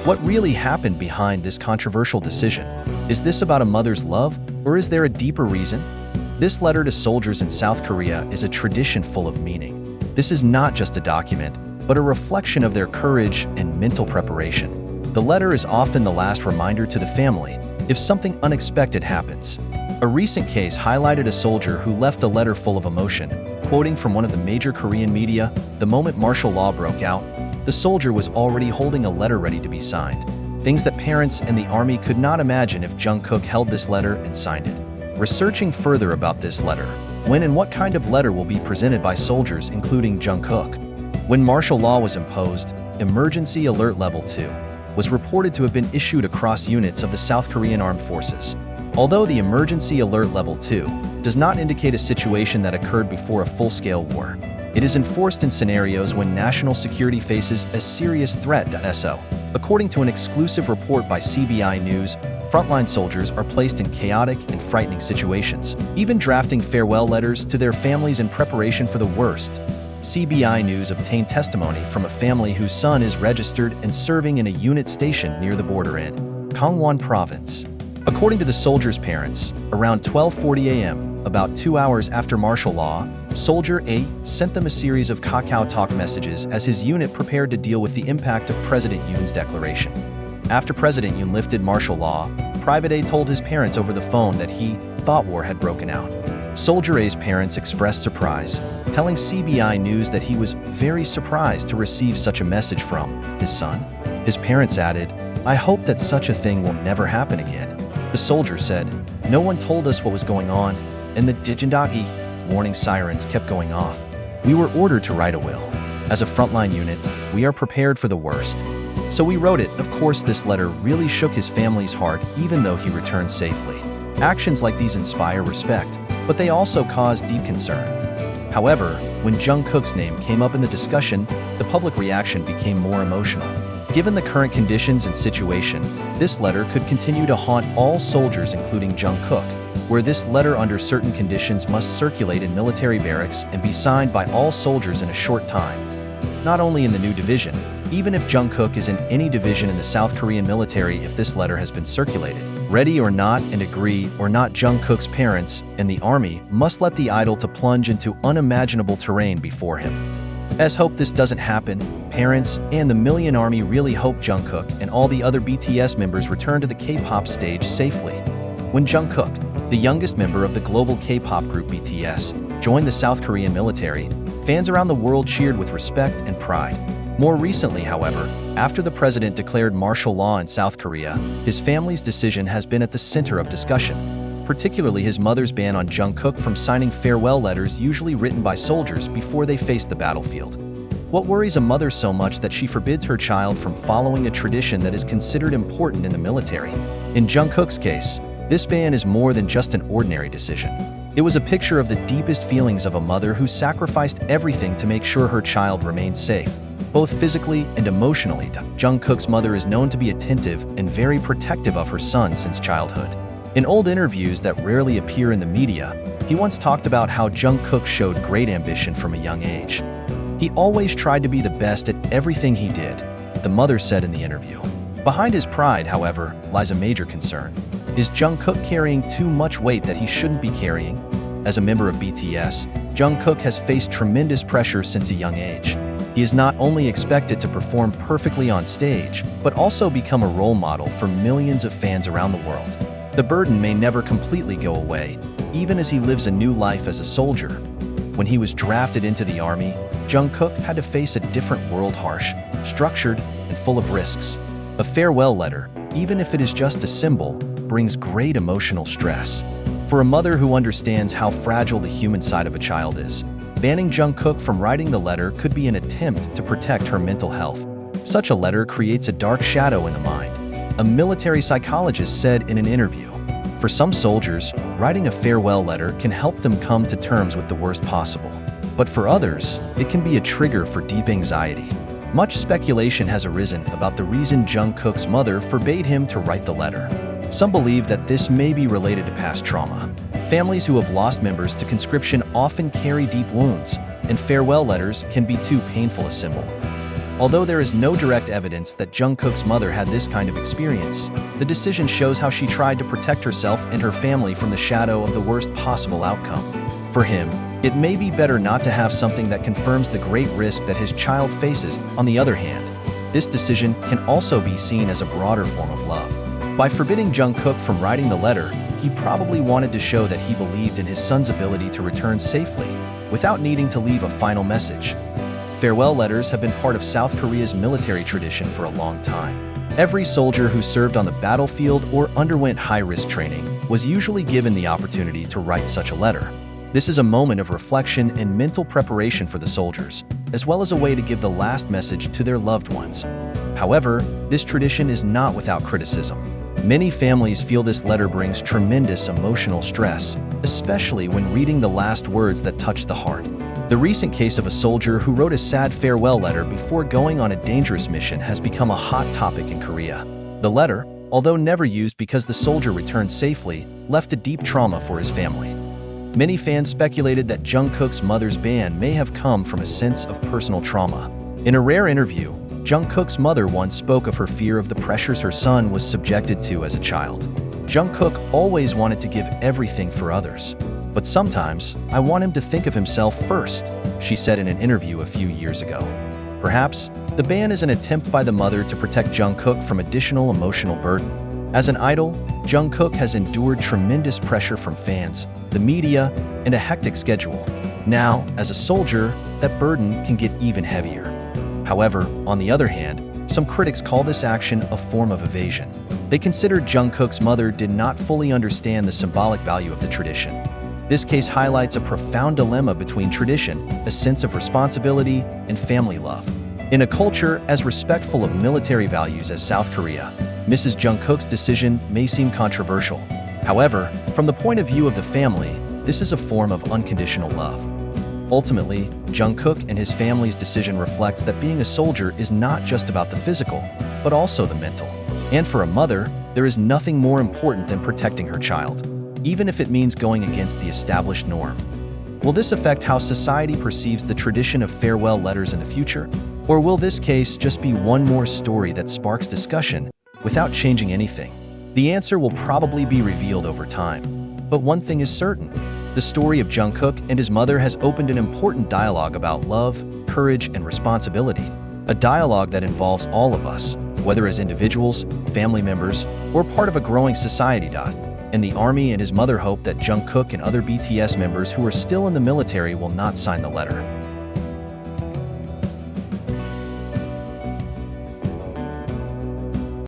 What really happened behind this controversial decision? Is this about a mother's love, or is there a deeper reason? This letter to soldiers in South Korea is a tradition full of meaning. This is not just a document, but a reflection of their courage and mental preparation. The letter is often the last reminder to the family if something unexpected happens. A recent case highlighted a soldier who left a letter full of emotion. Quoting from one of the major Korean media, the moment martial law broke out, the soldier was already holding a letter ready to be signed. Things that parents and the army could not imagine if Jung Kook held this letter and signed it. Researching further about this letter, when and what kind of letter will be presented by soldiers, including Jung Kook. When martial law was imposed, Emergency Alert Level 2 was reported to have been issued across units of the South Korean Armed Forces. Although the Emergency Alert Level 2 does not indicate a situation that occurred before a full-scale war, it is enforced in scenarios when national security faces a serious threat. So, according to an exclusive report by CBI News, frontline soldiers are placed in chaotic and frightening situations, even drafting farewell letters to their families in preparation for the worst. CBI News obtained testimony from a family whose son is registered and serving in a unit stationed near the border in Gangwon Province. According to the soldiers' parents, around 12:40 a.m., about 2 hours after martial law, Soldier A sent them a series of Kakao Talk messages as his unit prepared to deal with the impact of President Yoon's declaration. After President Yoon lifted martial law, Private A told his parents over the phone that he thought war had broken out. Soldier A's parents expressed surprise, telling CBI News that he was very surprised to receive such a message from his son. His parents added, "I hope that such a thing will never happen again." The soldier said, "No one told us what was going on, and the Dijindaki warning sirens kept going off. We were ordered to write a will. As a frontline unit, we are prepared for the worst. So we wrote it." Of course, this letter really shook his family's heart, even though he returned safely. Actions like these inspire respect, but they also cause deep concern. However, when Jung Kook's name came up in the discussion, the public reaction became more emotional. Given the current conditions and situation, this letter could continue to haunt all soldiers, including Jung Kook, where this letter under certain conditions must circulate in military barracks and be signed by all soldiers in a short time. Not only in the new division, even if Jung Kook is in any division in the South Korean military, if this letter has been circulated, ready or not and agree or not, Jung Kook's parents and the army must let the idol to plunge into unimaginable terrain before him. As hope this doesn't happen, parents and the Million Army really hope Jung Kook and all the other BTS members return to the K-pop stage safely. When Jung Kook, the youngest member of the global K-pop group BTS, joined the South Korean military, fans around the world cheered with respect and pride. More recently, however, after the president declared martial law in South Korea, his family's decision has been at the center of discussion, particularly his mother's ban on Jung Kook from signing farewell letters usually written by soldiers before they face the battlefield. What worries a mother so much that she forbids her child from following a tradition that is considered important in the military? In Jung Kook's case, this ban is more than just an ordinary decision. It was a picture of the deepest feelings of a mother who sacrificed everything to make sure her child remained safe, both physically and emotionally. Jung Kook's mother is known to be attentive and very protective of her son since childhood. In old interviews that rarely appear in the media, he once talked about how Jung Kook showed great ambition from a young age. He always tried to be the best at everything he did, the mother said in the interview. Behind his pride, however, lies a major concern. Is Jung Kook carrying too much weight that he shouldn't be carrying? As a member of BTS, Jung Kook has faced tremendous pressure since a young age. He is not only expected to perform perfectly on stage, but also become a role model for millions of fans around the world. The burden may never completely go away, even as he lives a new life as a soldier. When he was drafted into the army, Jung Kook had to face a different world, harsh, structured, and full of risks. A farewell letter, even if it is just a symbol, brings great emotional stress. For a mother who understands how fragile the human side of a child is, banning Jung Kook from writing the letter could be an attempt to protect her mental health. Such a letter creates a dark shadow in the mind, a military psychologist said in an interview. For some soldiers, writing a farewell letter can help them come to terms with the worst possible. But for others, it can be a trigger for deep anxiety. Much speculation has arisen about the reason Jung Kook's mother forbade him to write the letter. Some believe that this may be related to past trauma. Families who have lost members to conscription often carry deep wounds, and farewell letters can be too painful a symbol. Although there is no direct evidence that Jungkook's mother had this kind of experience, the decision shows how she tried to protect herself and her family from the shadow of the worst possible outcome. For him, it may be better not to have something that confirms the great risk that his child faces. On the other hand, this decision can also be seen as a broader form of love. By forbidding Jungkook from writing the letter, he probably wanted to show that he believed in his son's ability to return safely, without needing to leave a final message. Farewell letters have been part of South Korea's military tradition for a long time. Every soldier who served on the battlefield or underwent high-risk training was usually given the opportunity to write such a letter. This is a moment of reflection and mental preparation for the soldiers, as well as a way to give the last message to their loved ones. However, this tradition is not without criticism. Many families feel this letter brings tremendous emotional stress, especially when reading the last words that touch the heart. The recent case of a soldier who wrote a sad farewell letter before going on a dangerous mission has become a hot topic in Korea. The letter, although never used because the soldier returned safely, left a deep trauma for his family. Many fans speculated that Jungkook's mother's ban may have come from a sense of personal trauma. In a rare interview, Jungkook's mother once spoke of her fear of the pressures her son was subjected to as a child. Jungkook always wanted to give everything for others. But sometimes, I want him to think of himself first, she said in an interview a few years ago. Perhaps, the ban is an attempt by the mother to protect Jungkook from additional emotional burden. As an idol, Jungkook has endured tremendous pressure from fans, the media, and a hectic schedule. Now, as a soldier, that burden can get even heavier. However, on the other hand, some critics call this action a form of evasion. They consider Jungkook's mother did not fully understand the symbolic value of the tradition. This case highlights a profound dilemma between tradition, a sense of responsibility, and family love. In a culture as respectful of military values as South Korea, Mrs. Jungkook's decision may seem controversial. However, from the point of view of the family, this is a form of unconditional love. Ultimately, Jungkook and his family's decision reflects that being a soldier is not just about the physical, but also the mental. And for a mother, there is nothing more important than protecting her child, even if it means going against the established norm. Will this affect how society perceives the tradition of farewell letters in the future? Or will this case just be one more story that sparks discussion without changing anything? The answer will probably be revealed over time. But one thing is certain, the story of Jungkook and his mother has opened an important dialogue about love, courage, and responsibility. A dialogue that involves all of us, whether as individuals, family members, or part of a growing society. And the army and his mother hope that Jungkook and other BTS members who are still in the military will not sign the letter.